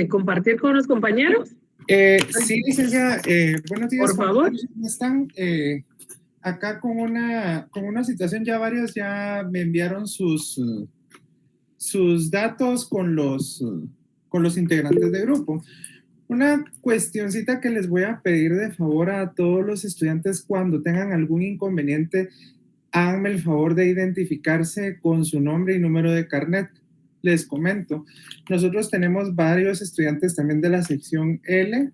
compartir con los compañeros? Sí, licenciada. Buenos días. Por favor. Están acá con una situación. Ya varios ya me enviaron sus datos con los integrantes del grupo. Una cuestioncita que les voy a pedir de favor a todos los estudiantes: cuando tengan algún inconveniente, háganme el favor de identificarse con su nombre y número de carnet. Les comento, nosotros tenemos varios estudiantes también de la sección L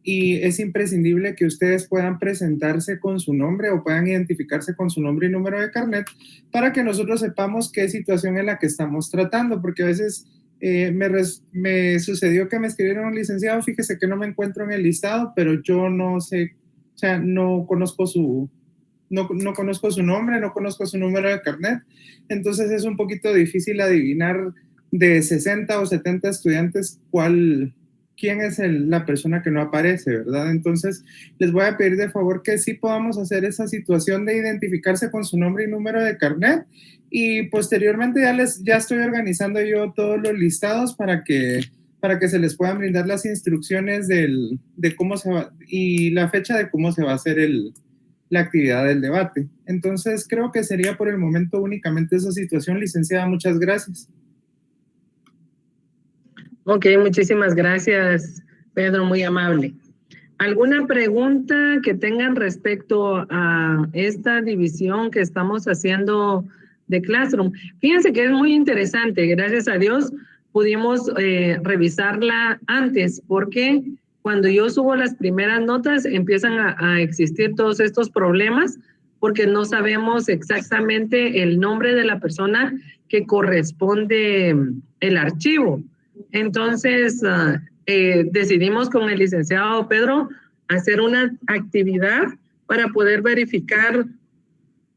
y es imprescindible que ustedes puedan presentarse con su nombre o puedan identificarse con su nombre y número de carnet para que nosotros sepamos qué situación es la que estamos tratando, porque a veces me sucedió que me escribieron: licenciado, fíjese que no me encuentro en el listado, pero yo no sé, o sea, no conozco su nombre, no conozco su número de carnet. Entonces es un poquito difícil adivinar de 60 o 70 estudiantes quién es la persona que no aparece, ¿verdad? Entonces les voy a pedir de favor que sí podamos hacer esa situación de identificarse con su nombre y número de carnet, y posteriormente ya estoy organizando yo todos los listados para que se les puedan brindar las instrucciones de cómo se va y la fecha de cómo se va a hacer la actividad del debate. Entonces creo que sería por el momento únicamente esa situación, licenciada. Muchas gracias. Ok, muchísimas gracias, Pedro, muy amable. ¿Alguna pregunta que tengan respecto a esta división que estamos haciendo de Classroom? Fíjense que es muy interesante, gracias a Dios pudimos revisarla antes, porque cuando yo subo las primeras notas empiezan a existir todos estos problemas, porque no sabemos exactamente el nombre de la persona que corresponde el archivo. Entonces, decidimos con el licenciado Pedro hacer una actividad para poder verificar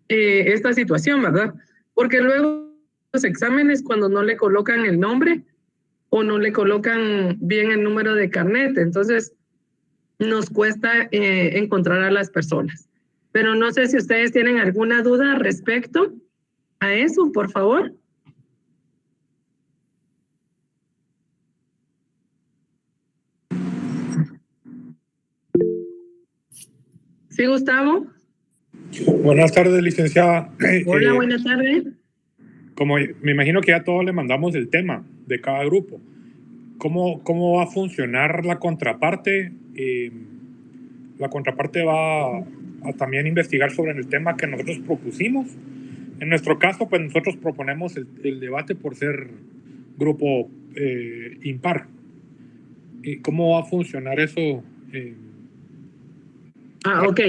esta situación, ¿verdad? Porque luego los exámenes, cuando no le colocan el nombre o no le colocan bien el número de carnet, entonces nos cuesta encontrar a las personas. Pero no sé si ustedes tienen alguna duda respecto a eso, por favor. Sí, Gustavo. Buenas tardes, licenciada. Hola, buenas tardes. Como me imagino que ya todos le mandamos el tema de cada grupo, ¿cómo va a funcionar la contraparte? La contraparte va a también investigar sobre el tema que nosotros propusimos. En nuestro caso, pues nosotros proponemos el debate por ser grupo impar. ¿Y cómo va a funcionar eso? Ok.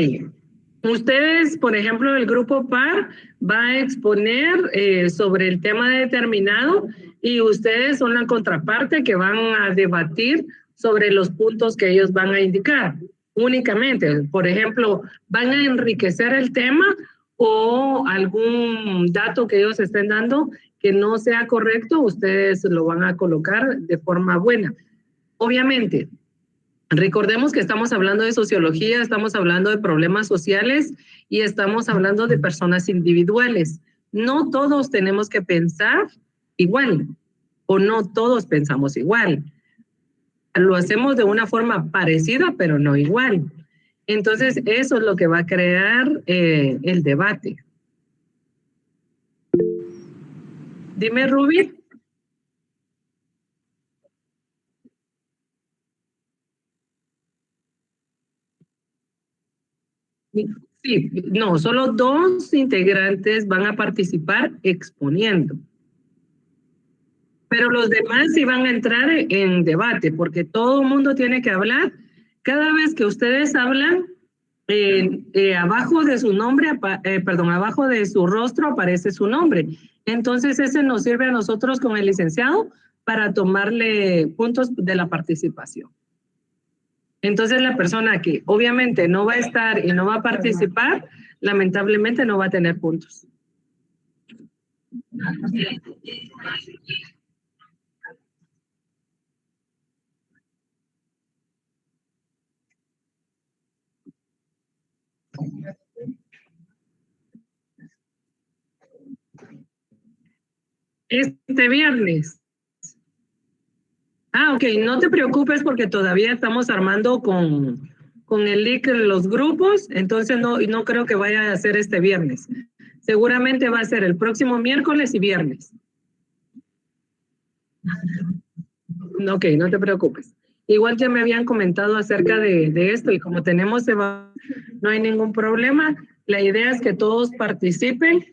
Ustedes, por ejemplo, el grupo PAR va a exponer sobre el tema determinado y ustedes son la contraparte que van a debatir sobre los puntos que ellos van a indicar únicamente. Por ejemplo, van a enriquecer el tema o algún dato que ellos estén dando que no sea correcto, ustedes lo van a colocar de forma buena. Obviamente, recordemos que estamos hablando de sociología, estamos hablando de problemas sociales y estamos hablando de personas individuales. No todos tenemos que pensar igual o no todos pensamos igual. Lo hacemos de una forma parecida, pero no igual. Entonces, eso es lo que va a crear el debate. Dime, Ruby. Sí, no, solo 2 integrantes van a participar exponiendo. Pero los demás sí van a entrar en debate, porque todo el mundo tiene que hablar. Cada vez que ustedes hablan, abajo de su nombre, abajo de su rostro aparece su nombre. Entonces ese nos sirve a nosotros con el licenciado para tomarle puntos de la participación. Entonces la persona que obviamente no va a estar y no va a participar, lamentablemente no va a tener puntos. Este viernes. Ok, no te preocupes porque todavía estamos armando con el link de los grupos, entonces no creo que vaya a ser este viernes. Seguramente va a ser el próximo miércoles y viernes. Ok, no te preocupes. Igual ya me habían comentado acerca de esto y como tenemos no hay ningún problema. La idea es que todos participen,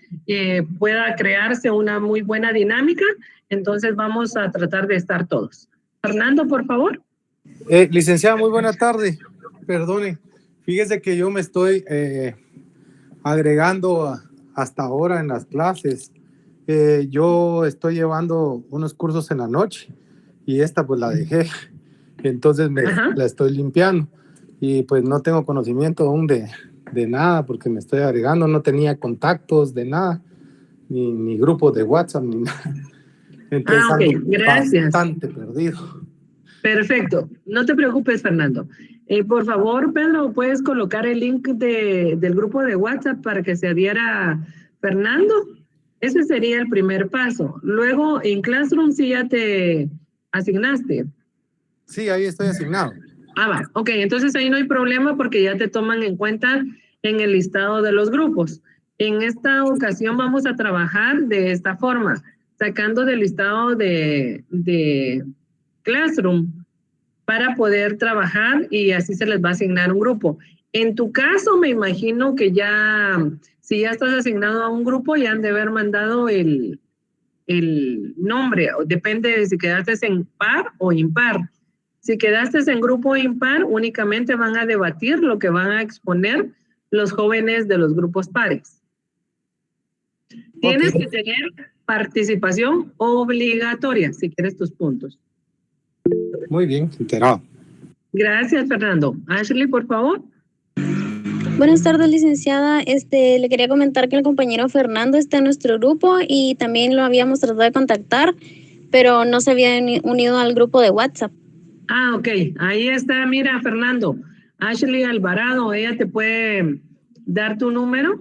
pueda crearse una muy buena dinámica, entonces vamos a tratar de estar todos. Fernando, por favor. Licenciada, muy buena tarde. Perdone, fíjese que yo me estoy agregando hasta ahora en las clases. Yo estoy llevando unos cursos en la noche y esta pues la dejé, entonces la estoy limpiando y pues no tengo conocimiento aún de nada porque me estoy agregando, no tenía contactos de nada, ni grupos de WhatsApp, ni nada. Entonces Ok, gracias. Bastante perdido. Perfecto, no te preocupes, Fernando. Por favor, Pedro, ¿puedes colocar el link del grupo de WhatsApp para que se adhiera Fernando? Ese sería el primer paso. Luego, en Classroom sí ya te asignaste. Sí, ahí estoy asignado. Va, ok, entonces ahí no hay problema porque ya te toman en cuenta en el listado de los grupos. En esta ocasión vamos a trabajar de esta forma, sacando del listado de Classroom para poder trabajar y así se les va a asignar un grupo. En tu caso, me imagino que ya, si ya estás asignado a un grupo, ya han de haber mandado el nombre, depende de si quedaste en par o impar. Si quedaste en grupo impar, únicamente van a debatir lo que van a exponer los jóvenes de los grupos pares. Tienes que tener participación obligatoria si quieres tus puntos. Muy bien, enterado. Gracias, Fernando. Ashley, por favor. Buenas tardes, licenciada. Le quería comentar que el compañero Fernando está en nuestro grupo y también lo habíamos tratado de contactar, pero no se había unido al grupo de WhatsApp. Ok. Ahí está, mira, Fernando. Ashley Alvarado, ella te puede dar tu número.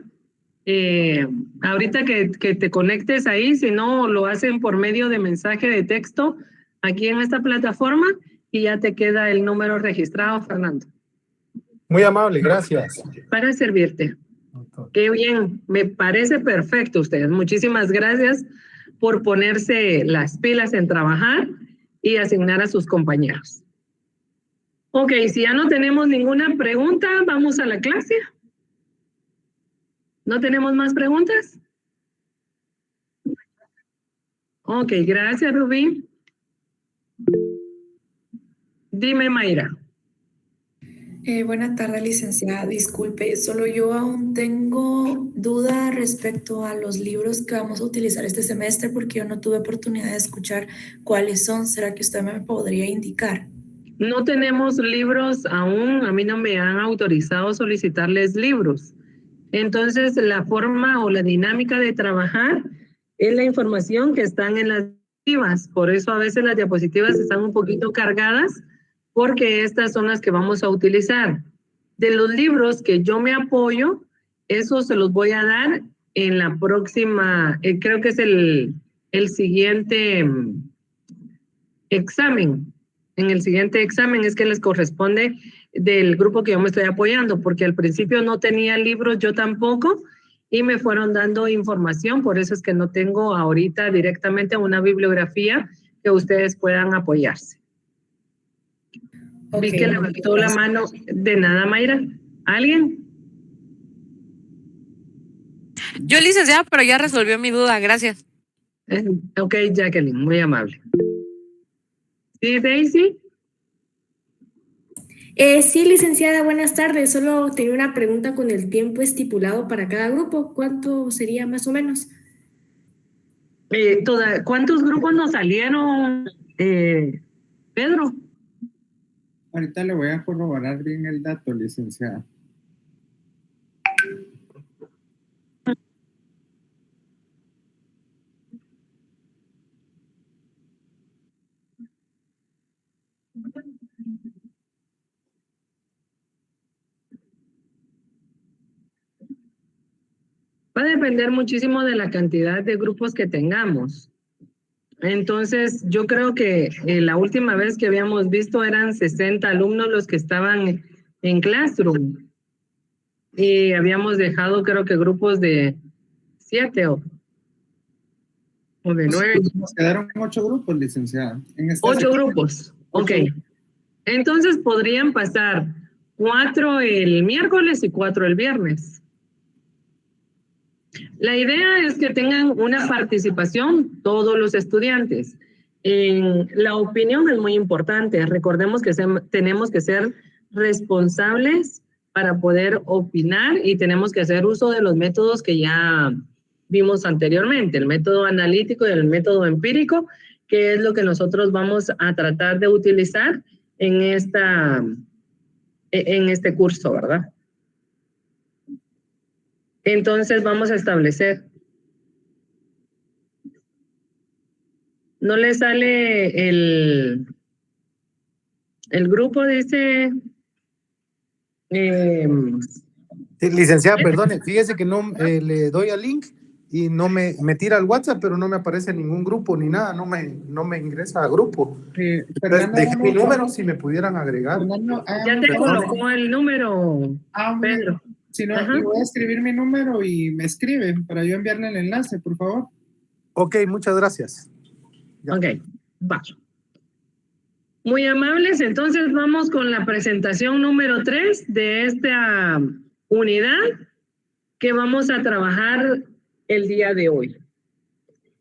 Ahorita que te conectes ahí, si no, lo hacen por medio de mensaje de texto aquí en esta plataforma y ya te queda el número registrado, Fernando. Muy amable, gracias. Para servirte. Qué bien, me parece perfecto ustedes. Muchísimas gracias por ponerse las pilas en trabajar y asignar a sus compañeros. Ok, si ya no tenemos ninguna pregunta, vamos a la clase. ¿No tenemos más preguntas? Ok, gracias, Rubí. Dime, Mayra. Buenas tardes, licenciada. Disculpe, solo yo aún tengo duda respecto a los libros que vamos a utilizar este semestre porque yo no tuve oportunidad de escuchar cuáles son. ¿Será que usted me podría indicar? No tenemos libros aún, a mí no me han autorizado solicitarles libros. Entonces, la forma o la dinámica de trabajar es la información que están en las diapositivas. Por eso a veces las diapositivas están un poquito cargadas porque estas son las que vamos a utilizar. De los libros que yo me apoyo, esos se los voy a dar en la próxima, creo que es el siguiente examen. En el siguiente examen es que les corresponde del grupo que yo me estoy apoyando, porque al principio no tenía libros yo tampoco y me fueron dando información, por eso es que no tengo ahorita directamente una bibliografía que ustedes puedan apoyarse. Vi que levantó la mano. De nada, Mayra. ¿Alguien? Yo, licenciada, pero ya resolvió mi duda, gracias. Ok, Jacqueline, muy amable. ¿Sí, Daisy? Sí, licenciada, buenas tardes. Solo tenía una pregunta con el tiempo estipulado para cada grupo. ¿Cuánto sería más o menos? ¿Cuántos grupos nos salieron, Pedro? Ahorita le voy a corroborar bien el dato, licenciada. Va a depender muchísimo de la cantidad de grupos que tengamos. Entonces, yo creo que la última vez que habíamos visto eran 60 alumnos los que estaban en Classroom. Y habíamos dejado, creo que grupos de 7 o de 9. Nos quedaron 8 grupos, licenciada. 8 grupos, ok. Entonces podrían pasar 4 el miércoles y 4 el viernes. La idea es que tengan una participación todos los estudiantes. La opinión es muy importante. Recordemos que tenemos que ser responsables para poder opinar y tenemos que hacer uso de los métodos que ya vimos anteriormente, el método analítico y el método empírico, que es lo que nosotros vamos a tratar de utilizar en este curso, ¿verdad? Entonces vamos a establecer. ¿No le sale el grupo? Dice... licenciada, perdone, fíjese que no le doy al link y no me tira al WhatsApp, pero no me aparece ningún grupo ni nada, no me ingresa a grupo. Dejé mi número si me pudieran agregar. Ya te colocó el número, Pedro. Si no, le voy a escribir mi número y me escriben para yo enviarle el enlace, por favor. Ok, muchas gracias. Ya. Ok, va. Muy amables, entonces vamos con la presentación número 3 de esta unidad que vamos a trabajar el día de hoy.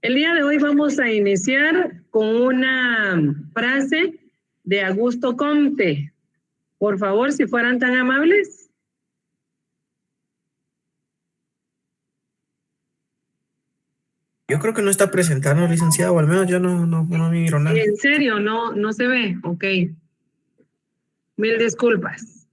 El día de hoy vamos a iniciar con una frase de Augusto Comte. Por favor, si fueran tan amables. Yo creo que no está presentando, licenciado, o al menos yo no miro nada. ¿En serio? No se ve. Ok. Mil disculpas.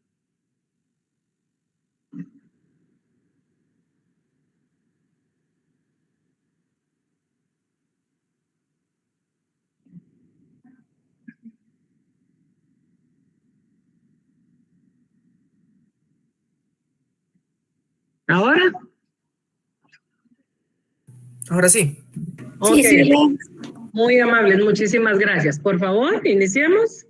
¿Ahora? Ahora sí. Ok. Sí. Muy amables, muchísimas gracias. Por favor, iniciemos.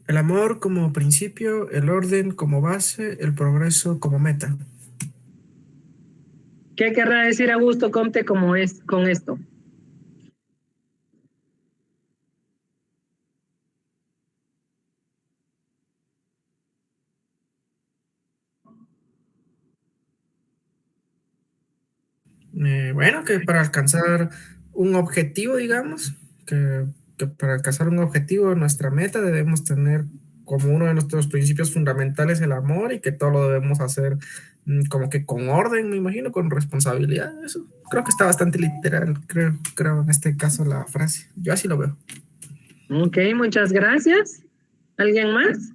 El amor como principio, el orden como base, el progreso como meta. ¿Qué querrá decir Augusto Comte con esto? Bueno, que para alcanzar un objetivo, digamos, que para alcanzar un objetivo, nuestra meta, debemos tener como uno de nuestros principios fundamentales el amor y que todo lo debemos hacer como que con orden, me imagino, con responsabilidad. Eso creo que está bastante literal, creo en este caso la frase. Yo así lo veo. Ok, muchas gracias. ¿Alguien más?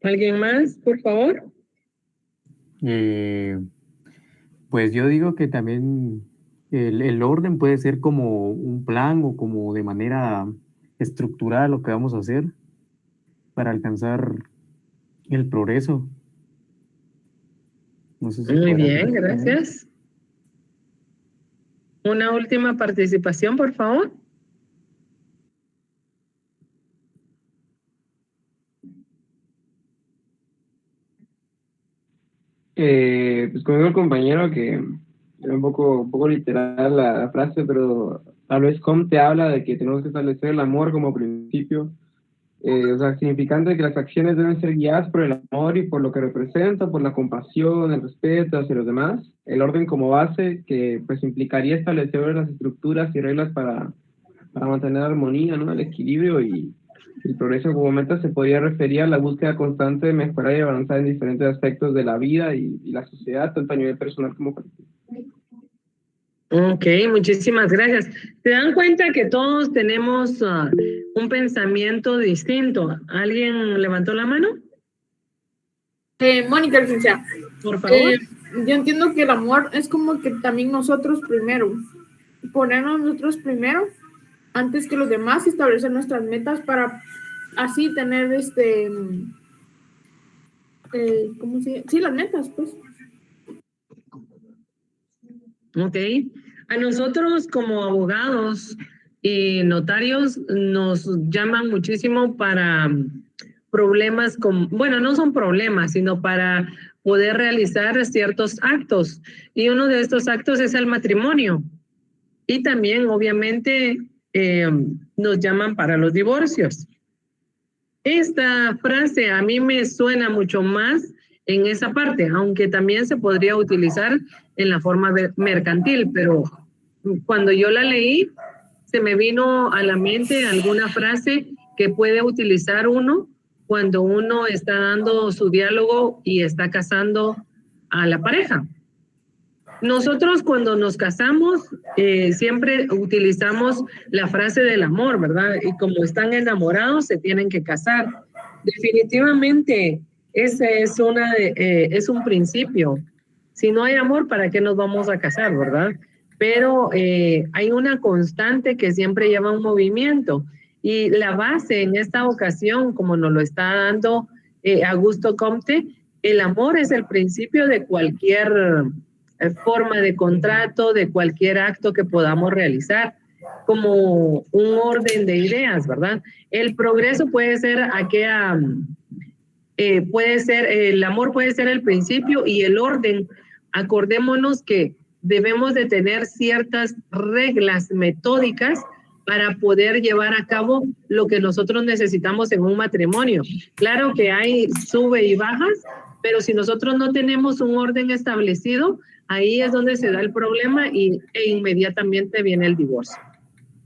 ¿Alguien más, por favor? Pues yo digo que también el orden puede ser como un plan o como de manera estructurada lo que vamos a hacer para alcanzar el progreso. No sé si muy bien, gracias. Una última participación, por favor. Pues como el compañero que era un poco literal la frase, pero tal vez Comte habla de que tenemos que establecer el amor como principio, o sea, significando que las acciones deben ser guiadas por el amor y por lo que representa, por la compasión, el respeto hacia los demás, el orden como base, que pues implicaría establecer las estructuras y reglas para mantener la armonía, ¿no? El equilibrio, y el progreso como meta se podría referir a la búsqueda constante de mejorar y avanzar en diferentes aspectos de la vida y la sociedad, tanto a nivel personal como colectivo. Ok, muchísimas gracias. ¿Se dan cuenta que todos tenemos un pensamiento distinto? ¿Alguien levantó la mano? Mónica, licenciada. Por favor. Yo entiendo que el amor es como que también nosotros primero, ponernos nosotros primero antes que los demás y establecer nuestras metas para así tener ¿cómo se llama? Sí, las metas, pues. Ok. A nosotros como abogados y notarios nos llaman muchísimo para problemas bueno, no son problemas, sino para poder realizar ciertos actos. Y uno de estos actos es el matrimonio. Y también, obviamente, nos llaman para los divorcios. Esta frase a mí me suena mucho más en esa parte, aunque también se podría utilizar en la forma mercantil, pero cuando yo la leí, se me vino a la mente alguna frase que puede utilizar uno cuando uno está dando su diálogo y está casando a la pareja. Nosotros cuando nos casamos siempre utilizamos la frase del amor, ¿verdad? Y como están enamorados se tienen que casar. Definitivamente ese es un principio. Si no hay amor, ¿para qué nos vamos a casar, verdad? Pero hay una constante que siempre lleva un movimiento. Y la base en esta ocasión, como nos lo está dando Augusto Comte, el amor es el principio de cualquier forma de contrato, de cualquier acto que podamos realizar, como un orden de ideas, ¿verdad? El progreso puede ser el amor puede ser el principio y el orden. Acordémonos que debemos de tener ciertas reglas metódicas para poder llevar a cabo lo que nosotros necesitamos en un matrimonio. Claro que hay sube y bajas, pero si nosotros no tenemos un orden establecido, ahí es donde se da el problema e inmediatamente viene el divorcio.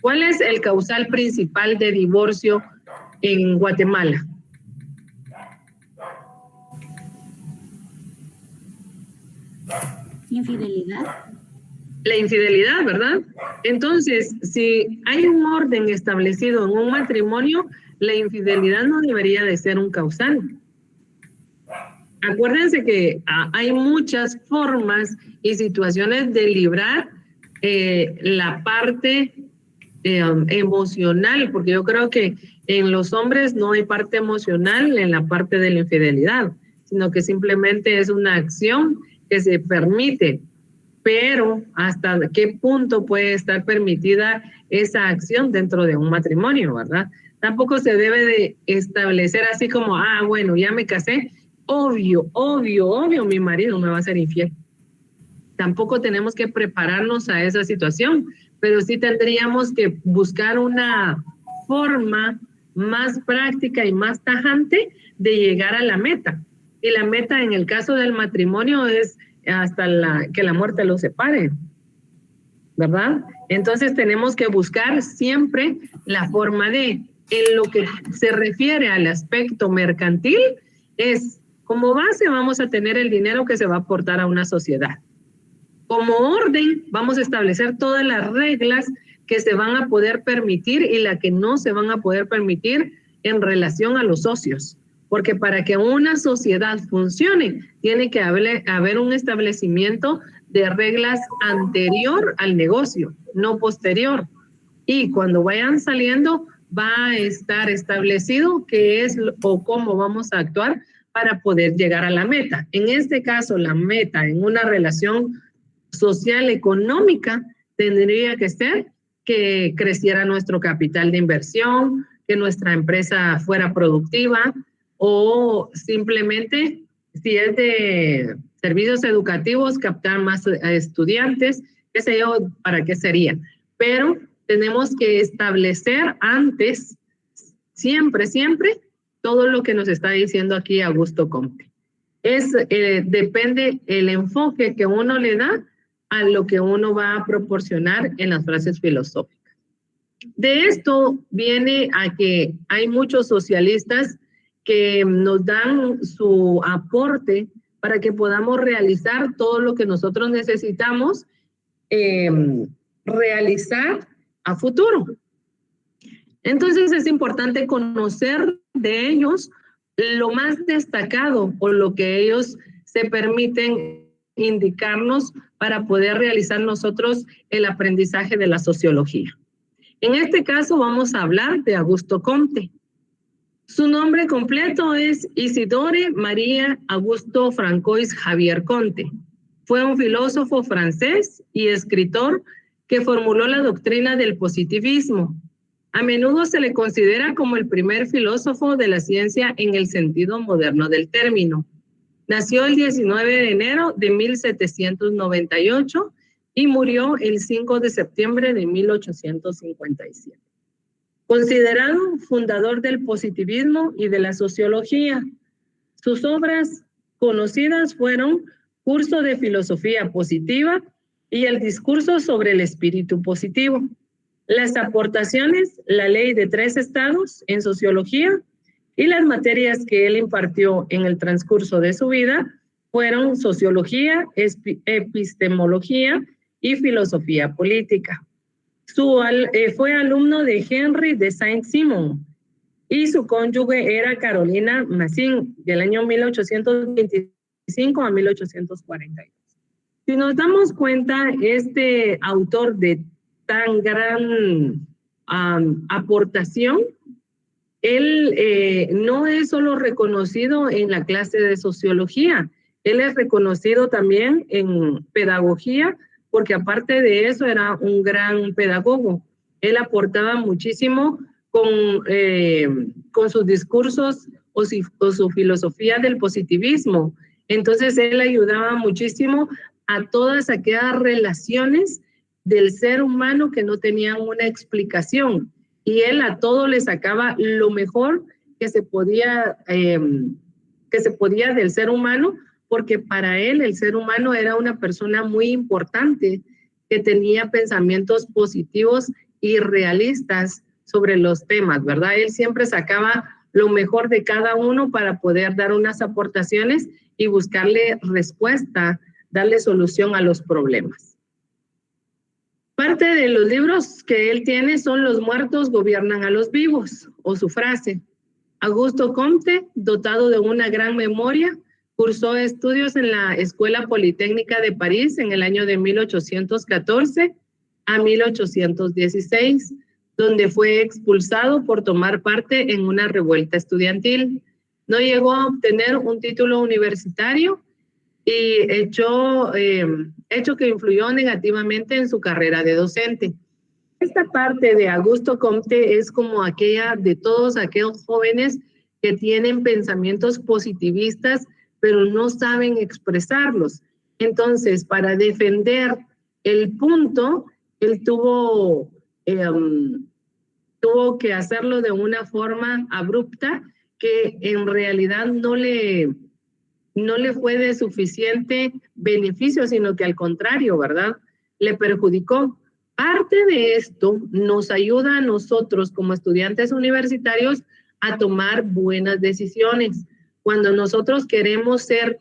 ¿Cuál es el causal principal de divorcio en Guatemala? Infidelidad. La infidelidad, ¿verdad? Entonces, si hay un orden establecido en un matrimonio, la infidelidad no debería de ser un causal. Acuérdense que hay muchas formas y situaciones de librar la parte emocional, porque yo creo que en los hombres no hay parte emocional en la parte de la infidelidad, sino que simplemente es una acción que se permite. Pero ¿hasta qué punto puede estar permitida esa acción dentro de un matrimonio, verdad? Tampoco se debe de establecer así como, bueno, ya me casé, obvio, mi marido me va a ser infiel. Tampoco tenemos que prepararnos a esa situación, pero sí tendríamos que buscar una forma más práctica y más tajante de llegar a la meta. Y la meta en el caso del matrimonio es hasta que la muerte los separe, ¿verdad? Entonces tenemos que buscar siempre la forma en lo que se refiere al aspecto mercantil, es como base vamos a tener el dinero que se va a aportar a una sociedad. Como orden vamos a establecer todas las reglas que se van a poder permitir y las que no se van a poder permitir en relación a los socios. Porque para que una sociedad funcione, tiene que haber un establecimiento de reglas anterior al negocio, no posterior. Y cuando vayan saliendo, va a estar establecido qué es o cómo vamos a actuar para poder llegar a la meta. En este caso, la meta en una relación social económica tendría que ser que creciera nuestro capital de inversión, que nuestra empresa fuera productiva, o simplemente, si es de servicios educativos, captar más estudiantes, qué sé yo, para qué sería. Pero tenemos que establecer antes, siempre, todo lo que nos está diciendo aquí Augusto Comte. Depende el enfoque que uno le da a lo que uno va a proporcionar en las frases filosóficas. De esto viene a que hay muchos socialistas que nos dan su aporte para que podamos realizar todo lo que nosotros necesitamos realizar a futuro. Entonces es importante conocer de ellos lo más destacado o lo que ellos se permiten indicarnos para poder realizar nosotros el aprendizaje de la sociología. En este caso vamos a hablar de Augusto Comte. Su nombre completo es Isidore María Augusto Francois Javier Comte. Fue un filósofo francés y escritor que formuló la doctrina del positivismo. A menudo se le considera como el primer filósofo de la ciencia en el sentido moderno del término. Nació el 19 de enero de 1798 y murió el 5 de septiembre de 1857. Considerado fundador del positivismo y de la sociología, sus obras conocidas fueron Curso de Filosofía Positiva y el Discurso sobre el Espíritu Positivo. Las aportaciones, la Ley de 3 Estados en sociología y las materias que él impartió en el transcurso de su vida fueron sociología, epistemología y filosofía política. Fue alumno de Henry de Saint-Simon y su cónyuge era Carolina Massin, del año 1825 a 1842. Si nos damos cuenta, este autor de tan gran aportación, él no es solo reconocido en la clase de sociología, él es reconocido también en pedagogía, porque aparte de eso era un gran pedagogo. Él aportaba muchísimo con sus discursos o su filosofía del positivismo. Entonces él ayudaba muchísimo a todas aquellas relaciones del ser humano que no tenían una explicación. Y él a todo le sacaba lo mejor que se podía del ser humano, porque para él el ser humano era una persona muy importante que tenía pensamientos positivos y realistas sobre los temas, ¿verdad? Él siempre sacaba lo mejor de cada uno para poder dar unas aportaciones y buscarle respuesta, darle solución a los problemas. Parte de los libros que él tiene son Los muertos gobiernan a los vivos, o su frase. Augusto Comte, dotado de una gran memoria, cursó estudios en la Escuela Politécnica de París en el año de 1814 a 1816, donde fue expulsado por tomar parte en una revuelta estudiantil. No llegó a obtener un título universitario y hecho que influyó negativamente en su carrera de docente. Esta parte de Augusto Comte es como aquella de todos aquellos jóvenes que tienen pensamientos positivistas, pero no saben expresarlos. Entonces, para defender el punto, él tuvo que hacerlo de una forma abrupta que en realidad no le fue de suficiente beneficio, sino que al contrario, ¿verdad? Le perjudicó. Parte de esto nos ayuda a nosotros como estudiantes universitarios a tomar buenas decisiones. Cuando nosotros queremos ser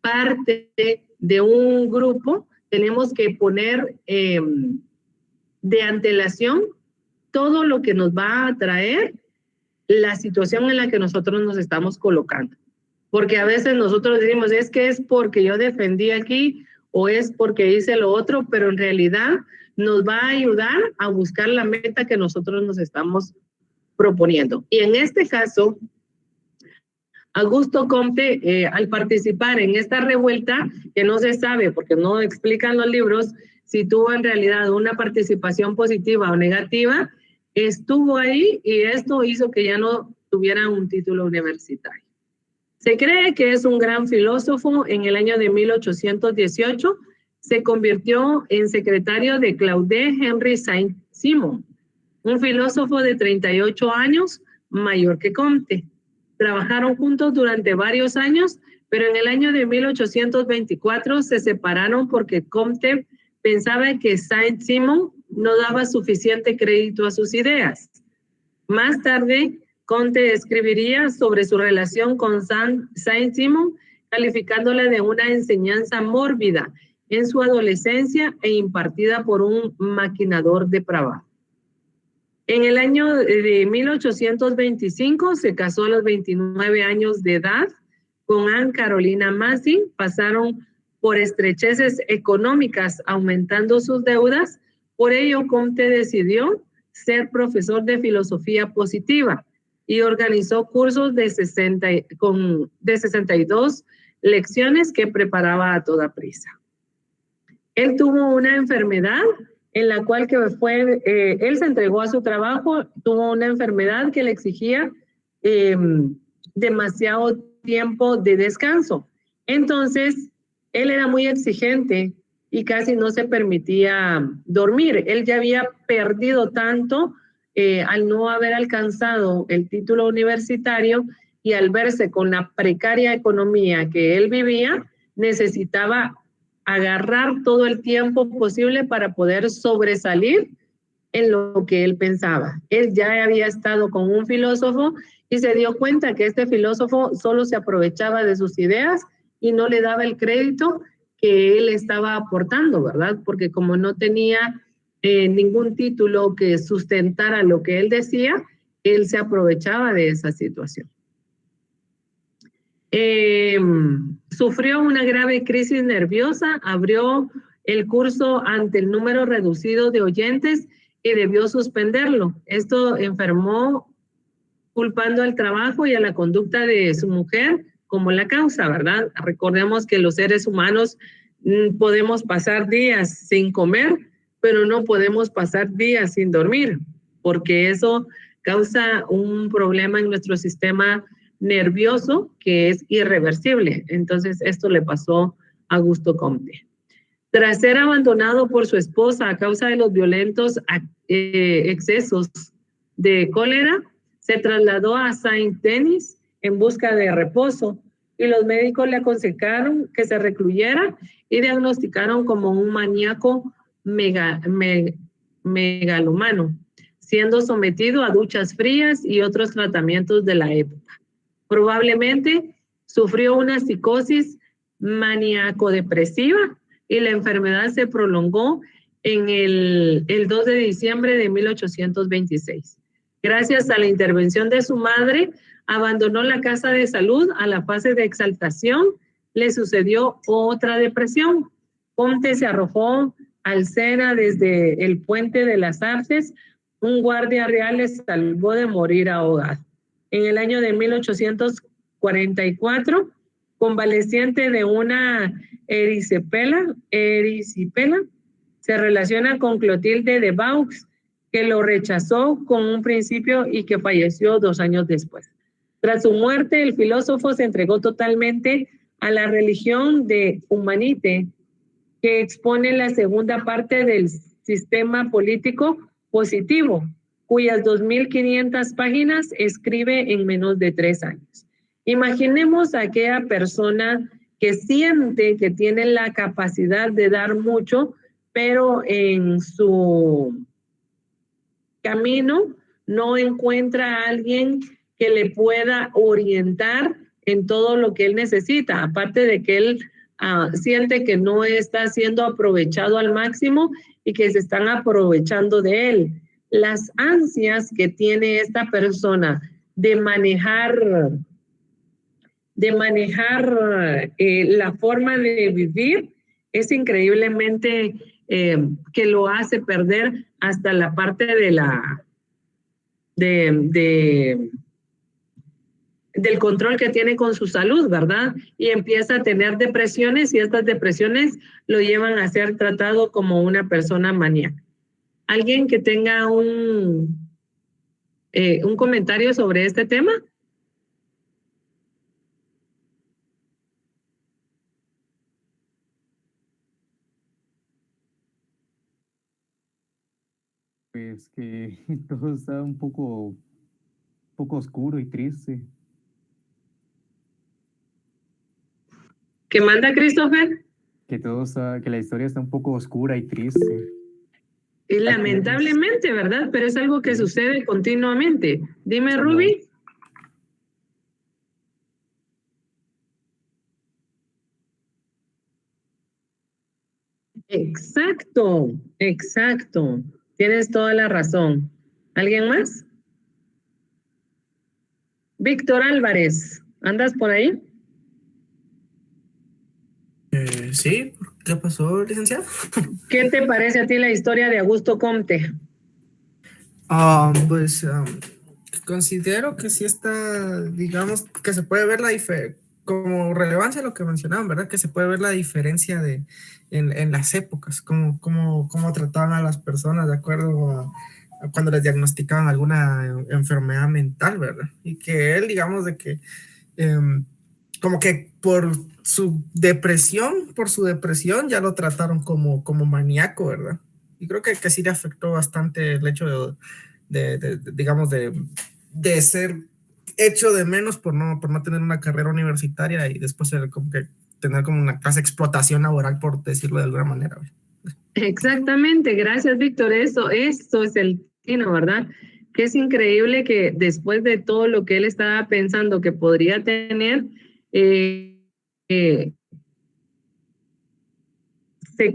parte de un grupo, tenemos que poner de antelación todo lo que nos va a traer la situación en la que nosotros nos estamos colocando. Porque a veces nosotros decimos, es que es porque yo defendí aquí o es porque hice lo otro, pero en realidad nos va a ayudar a buscar la meta que nosotros nos estamos proponiendo. Y en este caso, Augusto Comte, al participar en esta revuelta, que no se sabe porque no explican los libros si tuvo en realidad una participación positiva o negativa, estuvo ahí y esto hizo que ya no tuviera un título universitario. Se cree que es un gran filósofo. En el año de 1818 se convirtió en secretario de Claude Henry Saint-Simon, un filósofo de 38 años, mayor que Comte. Trabajaron juntos durante varios años, pero en el año de 1824 se separaron porque Comte pensaba que Saint-Simon no daba suficiente crédito a sus ideas. Más tarde, Comte escribiría sobre su relación con Saint-Simon, calificándola de una enseñanza mórbida en su adolescencia e impartida por un maquinador depravado. En el año de 1825 se casó a los 29 años de edad con Anne Carolina Massin. Pasaron por estrecheces económicas, aumentando sus deudas. Por ello, Comte decidió ser profesor de filosofía positiva y organizó cursos de 62 lecciones que preparaba a toda prisa. Él tuvo una enfermedad en la cual él se entregó a su trabajo, tuvo una enfermedad que le exigía demasiado tiempo de descanso. Entonces, él era muy exigente y casi no se permitía dormir. Él ya había perdido tanto al no haber alcanzado el título universitario y al verse con la precaria economía que él vivía, necesitaba agarrar todo el tiempo posible para poder sobresalir en lo que él pensaba. Él ya había estado con un filósofo y se dio cuenta que este filósofo solo se aprovechaba de sus ideas y no le daba el crédito que él estaba aportando, ¿verdad? Porque como no tenía ningún título que sustentara lo que él decía, él se aprovechaba de esa situación. Sufrió una grave crisis nerviosa, abrió el curso ante el número reducido de oyentes y debió suspenderlo. Esto enfermó culpando al trabajo y a la conducta de su mujer como la causa, ¿verdad? Recordemos que los seres humanos podemos pasar días sin comer, pero no podemos pasar días sin dormir, porque eso causa un problema en nuestro sistema nervioso que es irreversible. Entonces, esto le pasó a Augusto Comte. Tras ser abandonado por su esposa a causa de los violentos excesos de cólera, se trasladó a Saint-Denis en busca de reposo y los médicos le aconsejaron que se recluyera y diagnosticaron como un maníaco megalomano, siendo sometido a duchas frías y otros tratamientos de la época. Probablemente sufrió una psicosis maníaco-depresiva y la enfermedad se prolongó en el 2 de diciembre de 1826. Gracias a la intervención de su madre, abandonó la casa de salud a la fase de exaltación. Le sucedió otra depresión. Comte se arrojó al Sena desde el puente de las Artes. Un guardia real le salvó de morir ahogado. En el año de 1844, convaleciente de una erisipela, se relaciona con Clotilde de Vaux, que lo rechazó con un principio y que falleció 2 años después. Tras su muerte, el filósofo se entregó totalmente a la religión de Humanité, que expone la segunda parte del sistema político positivo, cuyas 2.500 páginas escribe en menos de 3 años. Imaginemos a aquella persona que siente que tiene la capacidad de dar mucho, pero en su camino no encuentra a alguien que le pueda orientar en todo lo que él necesita, aparte de que él siente que no está siendo aprovechado al máximo y que se están aprovechando de él. Las ansias que tiene esta persona de manejar la forma de vivir es increíblemente que lo hace perder hasta la parte del control que tiene con su salud, ¿verdad? Y empieza a tener depresiones y estas depresiones lo llevan a ser tratado como una persona maníaca. ¿Alguien que tenga un comentario sobre este tema? Pues que todo está un poco oscuro y triste. ¿Qué manda Christopher? Que la historia está un poco oscura y triste. Y lamentablemente, ¿verdad? Pero es algo que sucede continuamente. Dime, Ruby. Exacto. Tienes toda la razón. ¿Alguien más? Víctor Álvarez, ¿andas por ahí? Sí, ¿qué pasó, licenciado? ¿Qué te parece a ti la historia de Augusto Comte? considero que sí está, digamos, que se puede ver la diferencia, como relevancia a lo que mencionaban, ¿verdad? Que se puede ver la diferencia en las épocas, cómo trataban a las personas de acuerdo a cuando les diagnosticaban alguna enfermedad mental, ¿verdad? Y que él, digamos, de que como que por su depresión ya lo trataron como maníaco, ¿verdad? Y creo que sí le afectó bastante el hecho digamos, de ser hecho de menos por no tener una carrera universitaria y después como que tener como una clase de explotación laboral, por decirlo de alguna manera. Exactamente, gracias Víctor, esto es el tino, ¿verdad? Que es increíble que después de todo lo que él estaba pensando que podría tener, se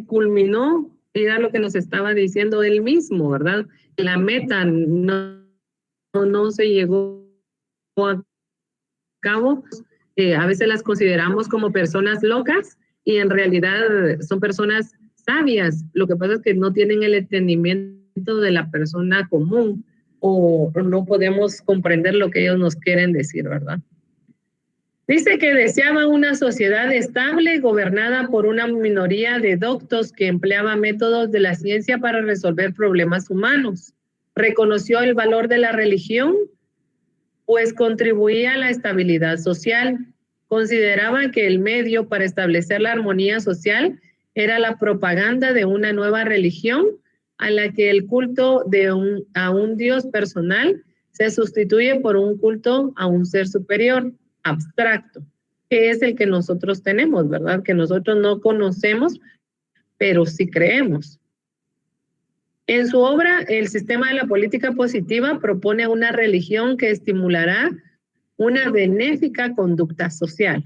culminó, era lo que nos estaba diciendo él mismo, ¿verdad? La meta no se llegó a cabo. A veces las consideramos como personas locas y en realidad son personas sabias. Lo que pasa es que no tienen el entendimiento de la persona común o no podemos comprender lo que ellos nos quieren decir, ¿verdad? Dice que deseaba una sociedad estable gobernada por una minoría de doctos que empleaba métodos de la ciencia para resolver problemas humanos. Reconoció el valor de la religión, pues contribuía a la estabilidad social. Consideraba que el medio para establecer la armonía social era la propaganda de una nueva religión a la que el culto a un Dios personal se sustituye por un culto a un ser superior, abstracto, que es el que nosotros tenemos, ¿verdad? Que nosotros no conocemos, pero sí creemos. En su obra, El sistema de la política positiva propone una religión que estimulará una benéfica conducta social.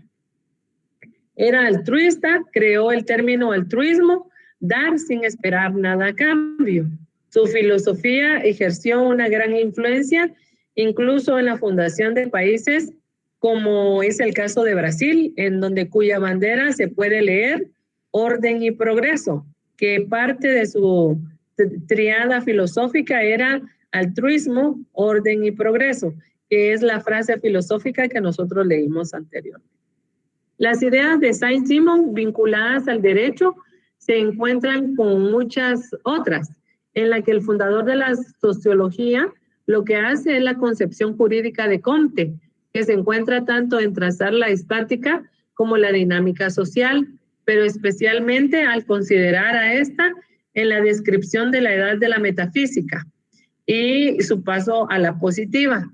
Era altruista, creó el término altruismo, dar sin esperar nada a cambio. Su filosofía ejerció una gran influencia, incluso en la fundación de países como es el caso de Brasil, en donde cuya bandera se puede leer orden y progreso, que parte de su triada filosófica era altruismo, orden y progreso, que es la frase filosófica que nosotros leímos anteriormente. Las ideas de Saint-Simon vinculadas al derecho se encuentran con muchas otras, en la que el fundador de la sociología lo que hace es la concepción jurídica de Comte, que se encuentra tanto en trazar la estática como la dinámica social, pero especialmente al considerar a esta en la descripción de la edad de la metafísica y su paso a la positiva.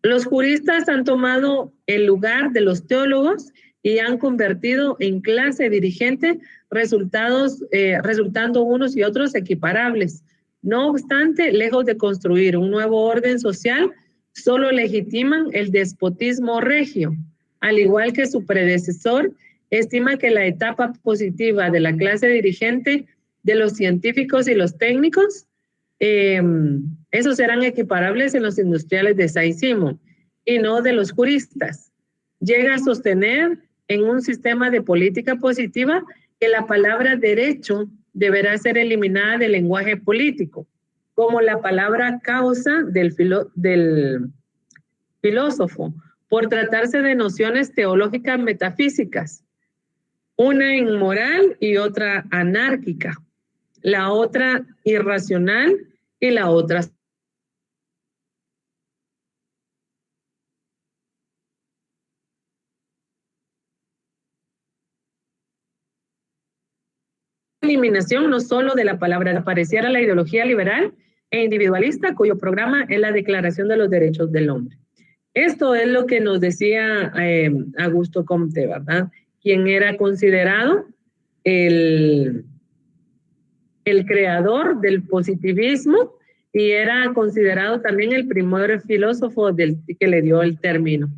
Los juristas han tomado el lugar de los teólogos y han convertido en clase dirigente resultando unos y otros equiparables. No obstante, lejos de construir un nuevo orden social, solo legitiman el despotismo regio. Al igual que su predecesor, estima que la etapa positiva de la clase dirigente de los científicos y los técnicos, esos serán equiparables en los industriales de Saint-Simon y no de los juristas. Llega a sostener en un sistema de política positiva que la palabra derecho deberá ser eliminada del lenguaje político, como la palabra causa del filósofo, por tratarse de nociones teológicas metafísicas, una inmoral y otra anárquica, la otra irracional y la otra eliminación no solo de la palabra, apareciera la ideología liberal e individualista, cuyo programa es la Declaración de los Derechos del Hombre. Esto es lo que nos decía Augusto Comte, ¿verdad? Quien era considerado el creador del positivismo y era considerado también el primer filósofo que le dio el término.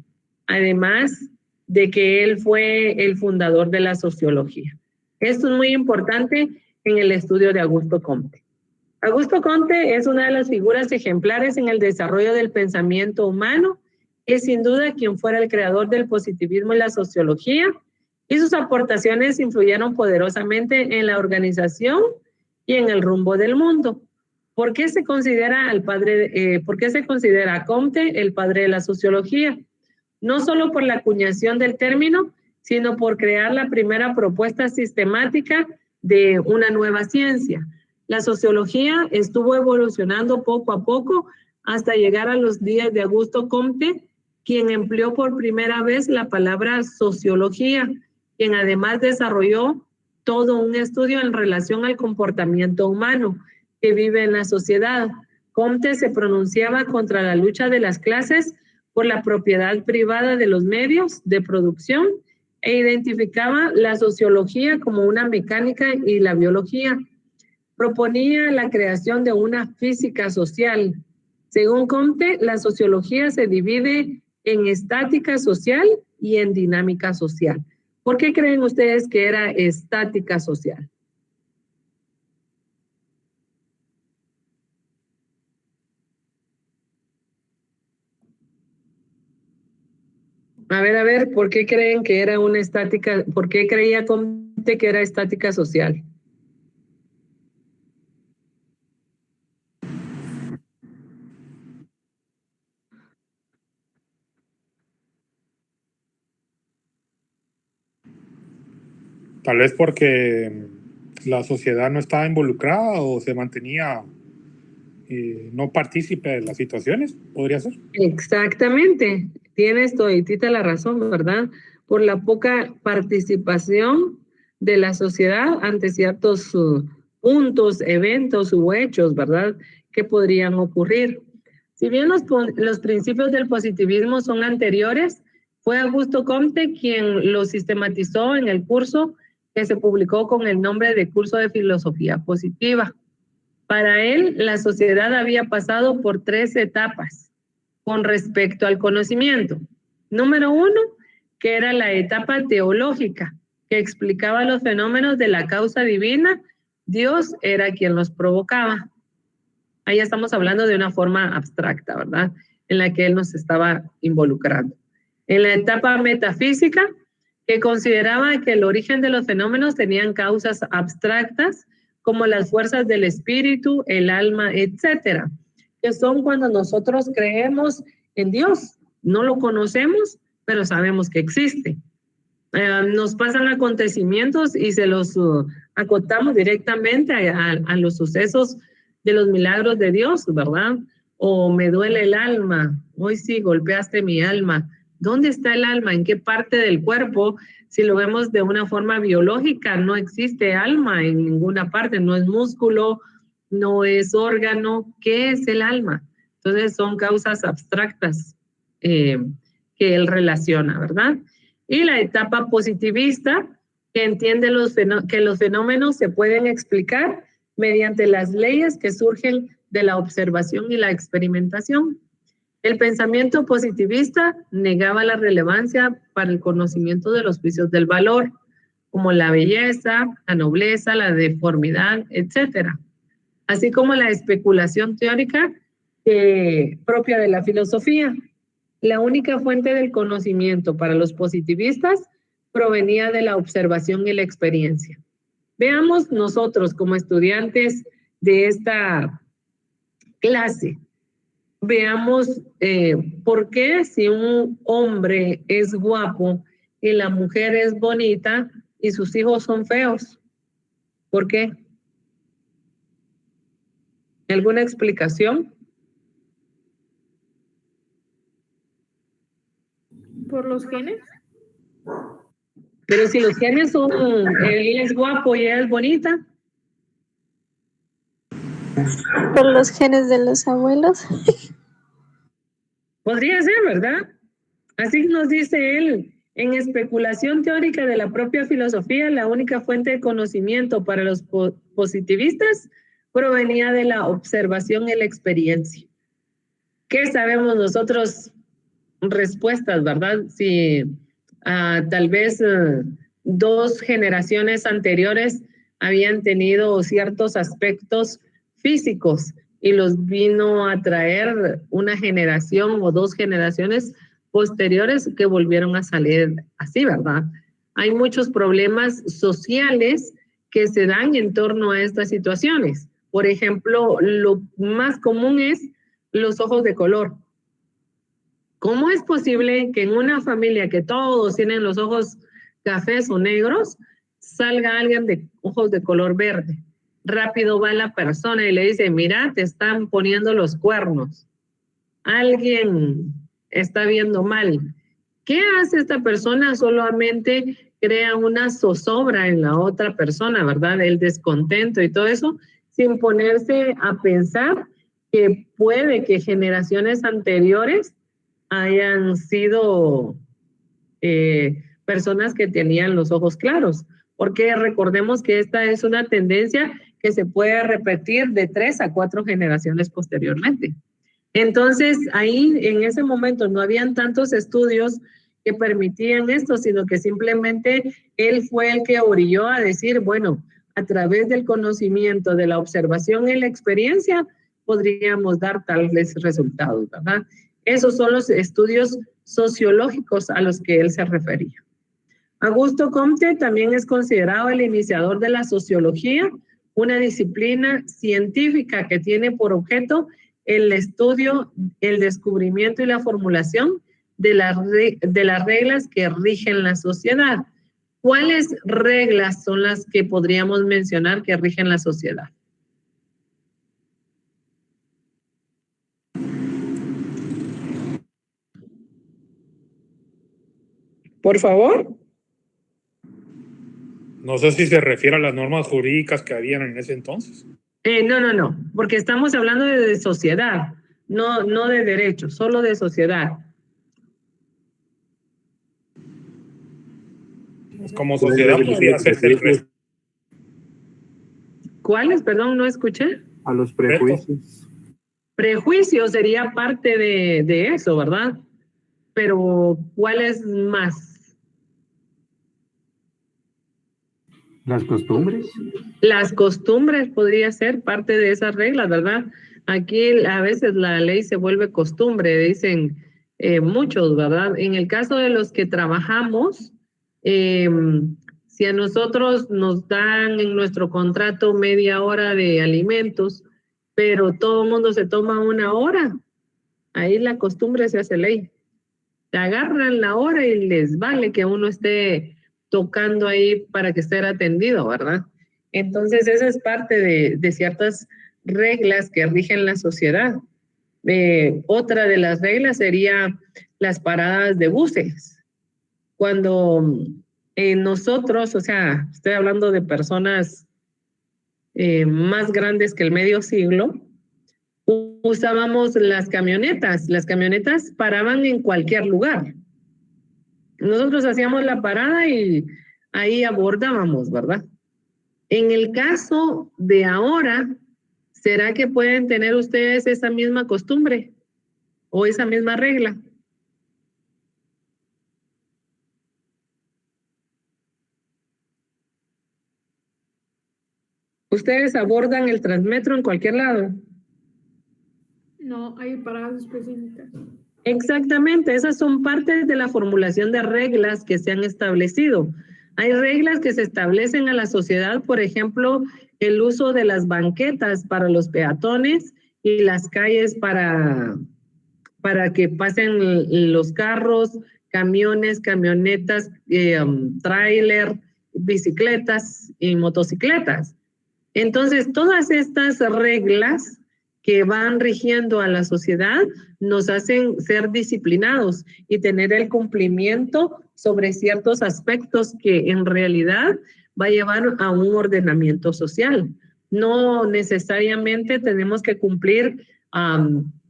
Además de que él fue el fundador de la sociología. Esto es muy importante en el estudio de Augusto Comte. Augusto Comte es una de las figuras ejemplares en el desarrollo del pensamiento humano, es sin duda quien fuera el creador del positivismo y la sociología, y sus aportaciones influyeron poderosamente en la organización y en el rumbo del mundo. ¿Por qué se considera por qué se considera a Comte el padre de la sociología? No solo por la acuñación del término, sino por crear la primera propuesta sistemática de una nueva ciencia. La sociología estuvo evolucionando poco a poco hasta llegar a los días de Augusto Comte, quien empleó por primera vez la palabra sociología, quien además desarrolló todo un estudio en relación al comportamiento humano que vive en la sociedad. Comte se pronunciaba contra la lucha de las clases por la propiedad privada de los medios de producción e identificaba la sociología como una mecánica y la biología. Proponía la creación de una física social. Según Comte, la sociología se divide en estática social y en dinámica social. ¿Por qué creen ustedes que era estática social? A ver, ¿por qué creen que era una estática? ¿Por qué creía Comte que era estática social? Tal vez porque la sociedad no estaba involucrada o se mantenía no partícipe de las situaciones, ¿podría ser? Exactamente, tienes toditita la razón, ¿verdad? Por la poca participación de la sociedad ante ciertos puntos, eventos u hechos, ¿verdad? Que podrían ocurrir. Si bien los principios del positivismo son anteriores, fue Augusto Comte quien lo sistematizó en el curso que se publicó con el nombre de Curso de Filosofía Positiva. Para él, la sociedad había pasado por 3 etapas con respecto al conocimiento. Número 1, que era la etapa teológica, que explicaba los fenómenos de la causa divina. Dios era quien los provocaba. Ahí estamos hablando de una forma abstracta, ¿verdad? En la que él nos estaba involucrando. En la etapa metafísica, que consideraba que el origen de los fenómenos tenían causas abstractas, como las fuerzas del espíritu, el alma, etcétera, que son cuando nosotros creemos en Dios. No lo conocemos, pero sabemos que existe. Nos pasan acontecimientos y se los acotamos directamente a los sucesos de los milagros de Dios, ¿verdad? O me duele el alma, hoy sí golpeaste mi alma. ¿Dónde está el alma? ¿En qué parte del cuerpo? Si lo vemos de una forma biológica, no existe alma en ninguna parte, no es músculo, no es órgano. ¿Qué es el alma? Entonces son causas abstractas que él relaciona, ¿verdad? Y la etapa positivista, que entiende que los fenómenos se pueden explicar mediante las leyes que surgen de la observación y la experimentación. El pensamiento positivista negaba la relevancia para el conocimiento de los juicios del valor, como la belleza, la nobleza, la deformidad, etcétera, así como la especulación teórica propia de la filosofía. La única fuente del conocimiento para los positivistas provenía de la observación y la experiencia. Veamos nosotros como estudiantes de esta clase, veamos por qué si un hombre es guapo y la mujer es bonita y sus hijos son feos. ¿Por qué? ¿Alguna explicación? ¿Por los genes? Pero si los genes son, él es guapo y ella es bonita. Por los genes de los abuelos. Podría ser, ¿verdad? Así nos dice él. En especulación teórica de la propia filosofía, la única fuente de conocimiento para los positivistas provenía de la observación y la experiencia. ¿Qué sabemos nosotros? Respuestas, ¿verdad? Si tal vez 2 generaciones anteriores habían tenido ciertos aspectos físicos y los vino a traer una generación o 2 generaciones posteriores que volvieron a salir así, ¿verdad? Hay muchos problemas sociales que se dan en torno a estas situaciones. Por ejemplo, lo más común es los ojos de color. ¿Cómo es posible que en una familia que todos tienen los ojos cafés o negros, salga alguien de ojos de color verde? Rápido va la persona y le dice, mira, te están poniendo los cuernos. Alguien está viendo mal. ¿Qué hace esta persona? Solamente crea una zozobra en la otra persona, ¿verdad? El descontento y todo eso, sin ponerse a pensar que puede que generaciones anteriores hayan sido personas que tenían los ojos claros. Porque recordemos que esta es una tendencia que se puede repetir de 3 a 4 generaciones posteriormente. Entonces, ahí en ese momento no habían tantos estudios que permitían esto, sino que simplemente él fue el que orilló a decir, bueno, a través del conocimiento, de la observación y la experiencia, podríamos dar tales resultados, ¿verdad? Esos son los estudios sociológicos a los que él se refería. Augusto Comte también es considerado el iniciador de la sociología, una disciplina científica que tiene por objeto el estudio, el descubrimiento y la formulación de las reglas que rigen la sociedad. ¿Cuáles reglas son las que podríamos mencionar que rigen la sociedad? Por favor. No sé si se refiere a las normas jurídicas que habían en ese entonces. No, porque estamos hablando de sociedad, no de derecho, solo de sociedad. Como sociedad podría hacerse el resto. ¿Cuáles? Perdón, no escuché. A los prejuicios. Prejuicios sería parte de eso, ¿verdad? Pero, ¿cuáles más? ¿Las costumbres? Las costumbres podría ser parte de esas reglas, ¿verdad? Aquí a veces la ley se vuelve costumbre, dicen muchos, ¿verdad? En el caso de los que trabajamos, si a nosotros nos dan en nuestro contrato media hora de alimentos, pero todo el mundo se toma 1 hora, ahí la costumbre se hace ley. Te agarran la hora y les vale que uno esté tocando ahí para que esté atendido, ¿verdad? Entonces, esa es parte de ciertas reglas que rigen la sociedad. Otra de las reglas sería las paradas de buses. Cuando nosotros, o sea, estoy hablando de personas más grandes que el medio siglo, usábamos las camionetas. Las camionetas paraban en cualquier lugar. Nosotros hacíamos la parada y ahí abordábamos, ¿verdad? En el caso de ahora, ¿será que pueden tener ustedes esa misma costumbre o esa misma regla? ¿Ustedes abordan el Transmetro en cualquier lado? No, hay paradas específicas. Exactamente, esas son partes de la formulación de reglas que se han establecido. Hay reglas que se establecen a la sociedad, por ejemplo, el uso de las banquetas para los peatones y las calles para que pasen los carros, camiones, camionetas, tráiler, bicicletas y motocicletas. Entonces, todas estas reglas que van rigiendo a la sociedad nos hacen ser disciplinados y tener el cumplimiento sobre ciertos aspectos que en realidad va a llevar a un ordenamiento social. No necesariamente tenemos que cumplir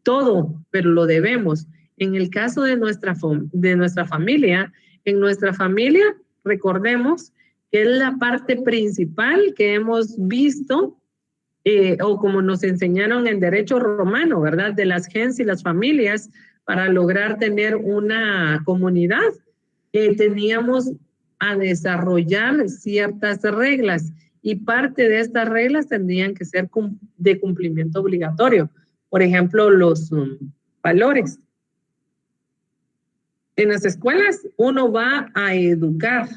todo, pero lo debemos. En el caso de nuestra familia, en nuestra familia, recordemos que es la parte principal que hemos visto o como nos enseñaron en derecho romano, ¿verdad? De las gens y las familias para lograr tener una comunidad, teníamos a desarrollar ciertas reglas y parte de estas reglas tendrían que ser de cumplimiento obligatorio. Por ejemplo, los valores. En las escuelas uno va a educar.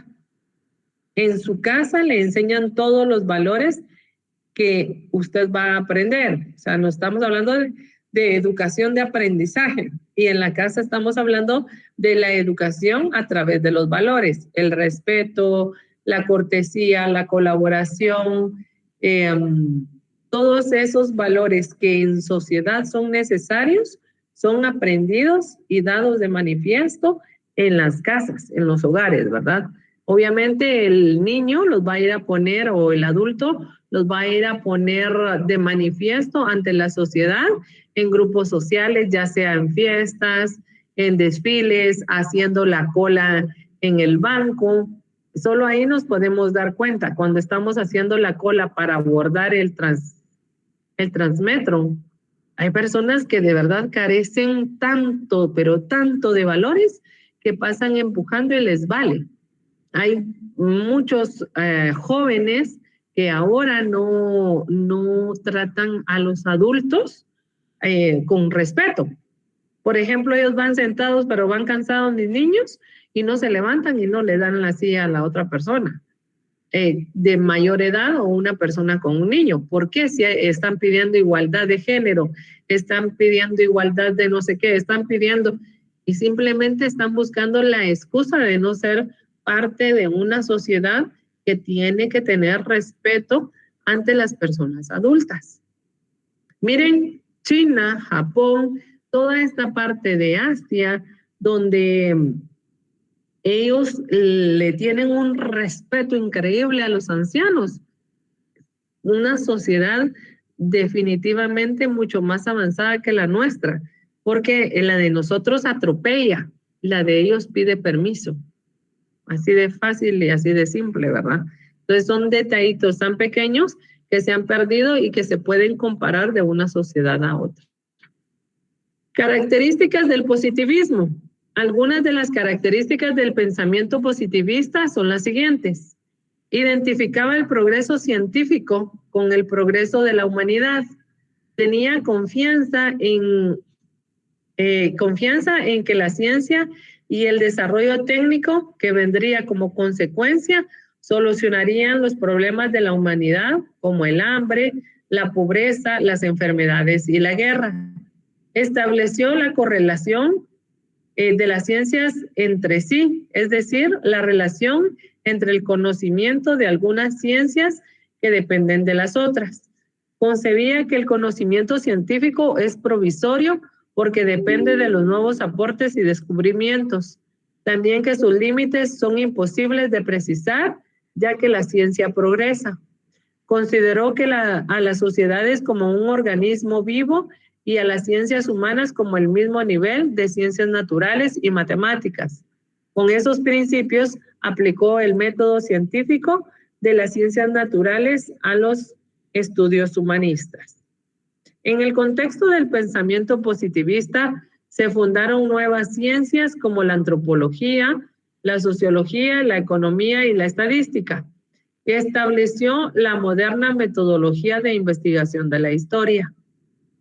En su casa le enseñan todos los valores que usted va a aprender. O sea, no estamos hablando de educación de aprendizaje, y en la casa estamos hablando de la educación a través de los valores, el respeto, la cortesía, la colaboración, todos esos valores que en sociedad son necesarios, son aprendidos y dados de manifiesto en las casas, en los hogares, ¿verdad? Obviamente el niño los va a ir a poner, o el adulto los va a ir a poner de manifiesto ante la sociedad en grupos sociales, ya sea en fiestas, en desfiles, haciendo la cola en el banco. Solo ahí nos podemos dar cuenta cuando estamos haciendo la cola para abordar el Transmetro. Hay personas que de verdad carecen tanto, pero tanto de valores, que pasan empujando y les vale. Hay muchos jóvenes que ahora no tratan a los adultos con respeto. Por ejemplo, ellos van sentados, pero van cansados mis niños, y no se levantan y no le dan la silla a la otra persona de mayor edad, o una persona con un niño. ¿Por qué? Si están pidiendo igualdad de género, están pidiendo igualdad de no sé qué, están pidiendo, y simplemente están buscando la excusa de no ser parte de una sociedad que tiene que tener respeto ante las personas adultas. Miren, China, Japón, toda esta parte de Asia, donde ellos le tienen un respeto increíble a los ancianos. Una sociedad definitivamente mucho más avanzada que la nuestra, porque la de nosotros atropella, la de ellos pide permiso. Así de fácil y así de simple, ¿verdad? Entonces son detallitos tan pequeños que se han perdido y que se pueden comparar de una sociedad a otra. Características del positivismo. Algunas de las características del pensamiento positivista son las siguientes. Identificaba el progreso científico con el progreso de la humanidad. Tenía confianza en que la ciencia y el desarrollo técnico que vendría como consecuencia solucionarían los problemas de la humanidad, como el hambre, la pobreza, las enfermedades y la guerra. Estableció la correlación de las ciencias entre sí, es decir, la relación entre el conocimiento de algunas ciencias que dependen de las otras. Concebía que el conocimiento científico es provisorio porque depende de los nuevos aportes y descubrimientos. También que sus límites son imposibles de precisar, ya que la ciencia progresa. Consideró que a las sociedades como un organismo vivo y a las ciencias humanas como el mismo nivel de ciencias naturales y matemáticas. Con esos principios aplicó el método científico de las ciencias naturales a los estudios humanistas. En el contexto del pensamiento positivista se fundaron nuevas ciencias como la antropología, la sociología, la economía y la estadística. Estableció la moderna metodología de investigación de la historia.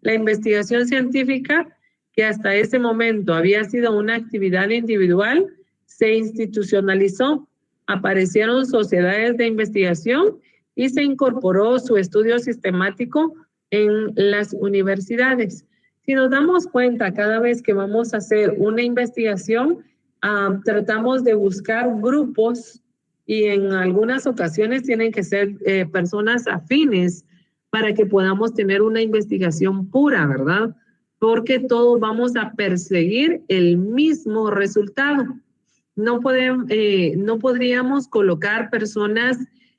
La investigación científica, que hasta ese momento había sido una actividad individual, se institucionalizó. Aparecieron sociedades de investigación y se incorporó su estudio sistemático en las universidades. Si nos damos cuenta, cada vez que vamos a hacer una investigación, tratamos de buscar grupos, y en algunas ocasiones tienen que ser personas afines para que podamos tener una investigación pura, ¿verdad? Porque todos vamos a perseguir el mismo resultado. No podríamos colocar personas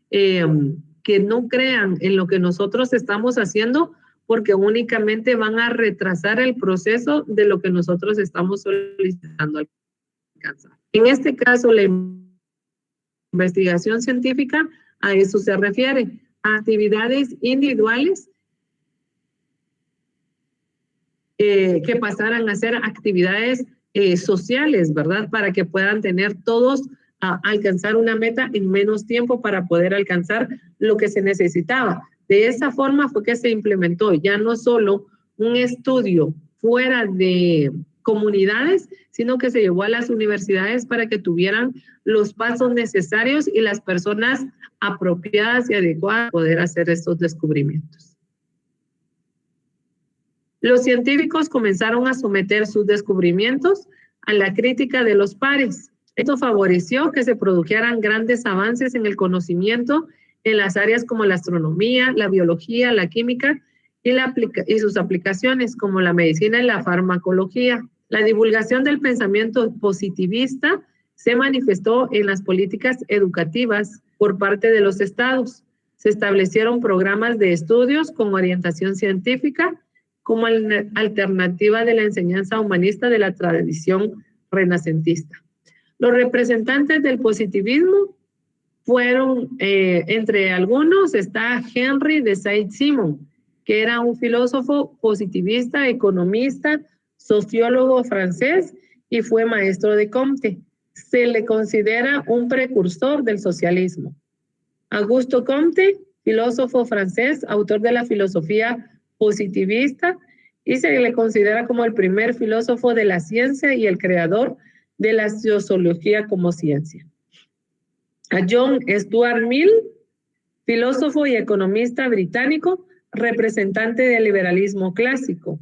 que no crean en lo que nosotros estamos haciendo, porque únicamente van a retrasar el proceso de lo que nosotros estamos solicitando alcanzar. En este caso, la investigación científica a eso se refiere, a actividades individuales que pasaran a ser actividades sociales, ¿verdad? Para que puedan tener todos alcanzar una meta en menos tiempo para poder alcanzar lo que se necesitaba. De esa forma fue que se implementó ya no solo un estudio fuera de comunidades, sino que se llevó a las universidades para que tuvieran los pasos necesarios y las personas apropiadas y adecuadas para poder hacer estos descubrimientos. Los científicos comenzaron a someter sus descubrimientos a la crítica de los pares. Esto favoreció que se produjeran grandes avances en el conocimiento en las áreas como la astronomía, la biología, la química y sus aplicaciones como la medicina y la farmacología. La divulgación del pensamiento positivista se manifestó en las políticas educativas por parte de los estados. Se establecieron programas de estudios con orientación científica como alternativa de la enseñanza humanista de la tradición renacentista. Los representantes del positivismo fueron, entre algunos, está Henry de Saint-Simon, que era un filósofo positivista, economista, sociólogo francés y fue maestro de Comte. Se le considera un precursor del socialismo. Auguste Comte, filósofo francés, autor de la filosofía positivista, y se le considera como el primer filósofo de la ciencia y el creador de la sociología como ciencia. A John Stuart Mill, filósofo y economista británico, representante del liberalismo clásico.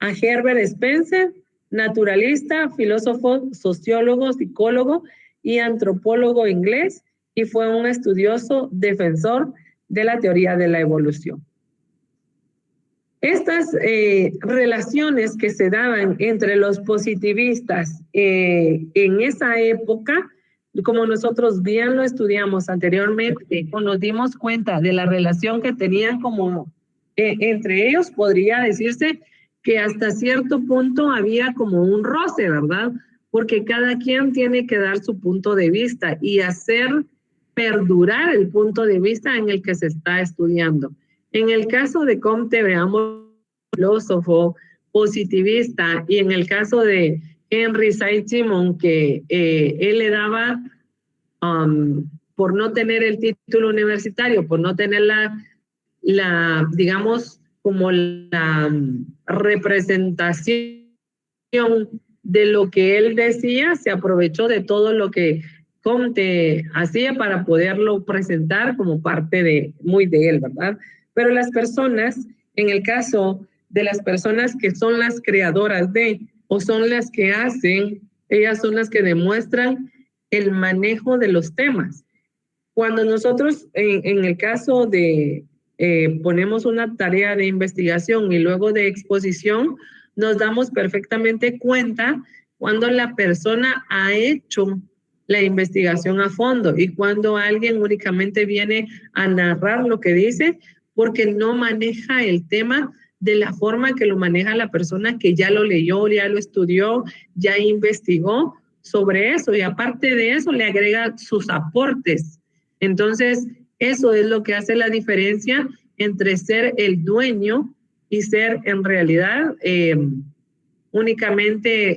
A Herbert Spencer, naturalista, filósofo, sociólogo, psicólogo y antropólogo inglés, y fue un estudioso defensor de la teoría de la evolución. Estas relaciones que se daban entre los positivistas en esa época, como nosotros bien lo estudiamos anteriormente, nos dimos cuenta de la relación que tenían como entre ellos, podría decirse que hasta cierto punto había como un roce, ¿verdad? Porque cada quien tiene que dar su punto de vista y hacer perdurar el punto de vista en el que se está estudiando. En el caso de Comte, veamos, filósofo positivista, y en el caso de Henry Saint-Simon, que él le daba, por no tener el título universitario, por no tener digamos, como la representación de lo que él decía, se aprovechó de todo lo que Comte hacía para poderlo presentar como parte muy de él, ¿verdad? Pero las personas, en el caso de las personas que son las creadoras o son las que hacen, ellas son las que demuestran el manejo de los temas. Cuando nosotros, en el caso de ponemos una tarea de investigación y luego de exposición, nos damos perfectamente cuenta cuando la persona ha hecho la investigación a fondo y cuando alguien únicamente viene a narrar lo que dice porque no maneja el tema de la forma que lo maneja la persona que ya lo leyó, ya lo estudió, ya investigó sobre eso y aparte de eso le agrega sus aportes. Entonces, eso es lo que hace la diferencia entre ser el dueño y ser en realidad únicamente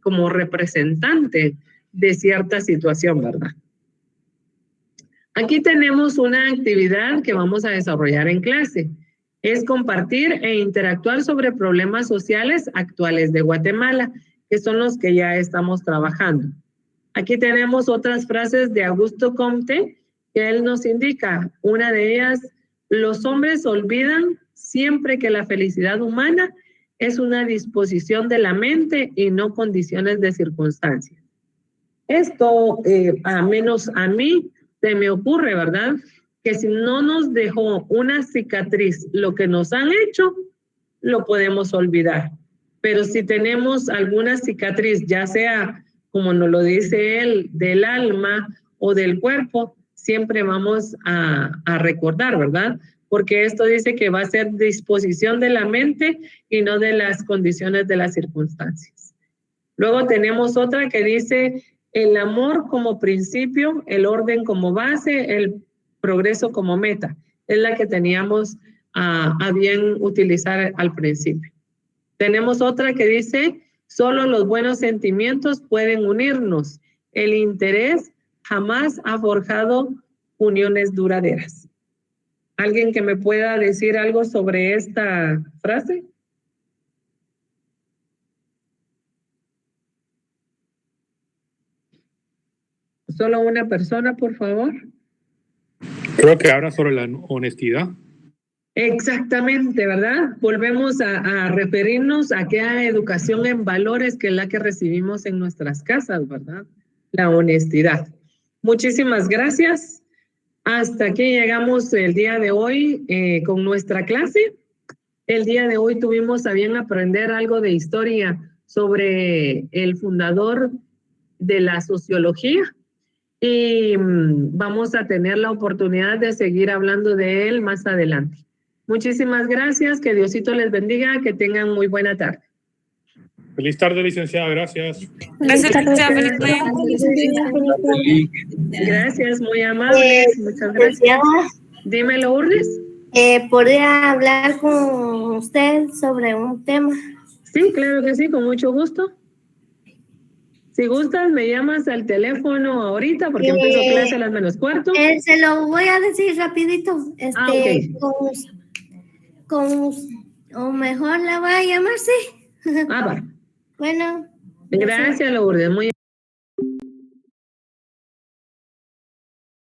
como representante de cierta situación, ¿verdad? Aquí tenemos una actividad que vamos a desarrollar en clase. Es compartir e interactuar sobre problemas sociales actuales de Guatemala, que son los que ya estamos trabajando. Aquí tenemos otras frases de Auguste Comte, que él nos indica. Una de ellas, los hombres olvidan siempre que la felicidad humana es una disposición de la mente y no condiciones de circunstancias. Esto, a menos a mí, se me ocurre, ¿verdad? Que si no nos dejó una cicatriz lo que nos han hecho, lo podemos olvidar. Pero si tenemos alguna cicatriz, ya sea, como nos lo dice él, del alma o del cuerpo, siempre vamos a recordar, ¿verdad? Porque esto dice que va a ser disposición de la mente y no de las condiciones de las circunstancias. Luego tenemos otra que dice el amor como principio, el orden como base, el progreso como meta. Es la que teníamos a bien utilizar al principio. Tenemos otra que dice, solo los buenos sentimientos pueden unirnos. El interés jamás ha forjado uniones duraderas. ¿Alguien que me pueda decir algo sobre esta frase? Solo una persona, por favor. Creo que habla sobre la honestidad. Exactamente, ¿verdad? Volvemos a referirnos a aquella educación en valores que es la que recibimos en nuestras casas, ¿verdad? La honestidad. Muchísimas gracias. Hasta aquí llegamos el día de hoy con nuestra clase. El día de hoy tuvimos a bien aprender algo de historia sobre el fundador de la sociología y vamos a tener la oportunidad de seguir hablando de él más adelante. Muchísimas gracias, que Diosito les bendiga, que tengan muy buena tarde. Feliz tarde, licenciada, gracias. Gracias, licenciada. Feliz día. Gracias, muy amables, muchas gracias. Dímelo, Urdes. ¿Podría hablar con usted sobre un tema? Sí, claro que sí, con mucho gusto. Si gustas, me llamas al teléfono ahorita porque empiezo clase a las -4. Se lo voy a decir rapidito. Okay. O mejor la voy a llamar, sí. Va. Bueno. Gracias, Lourdes. Muy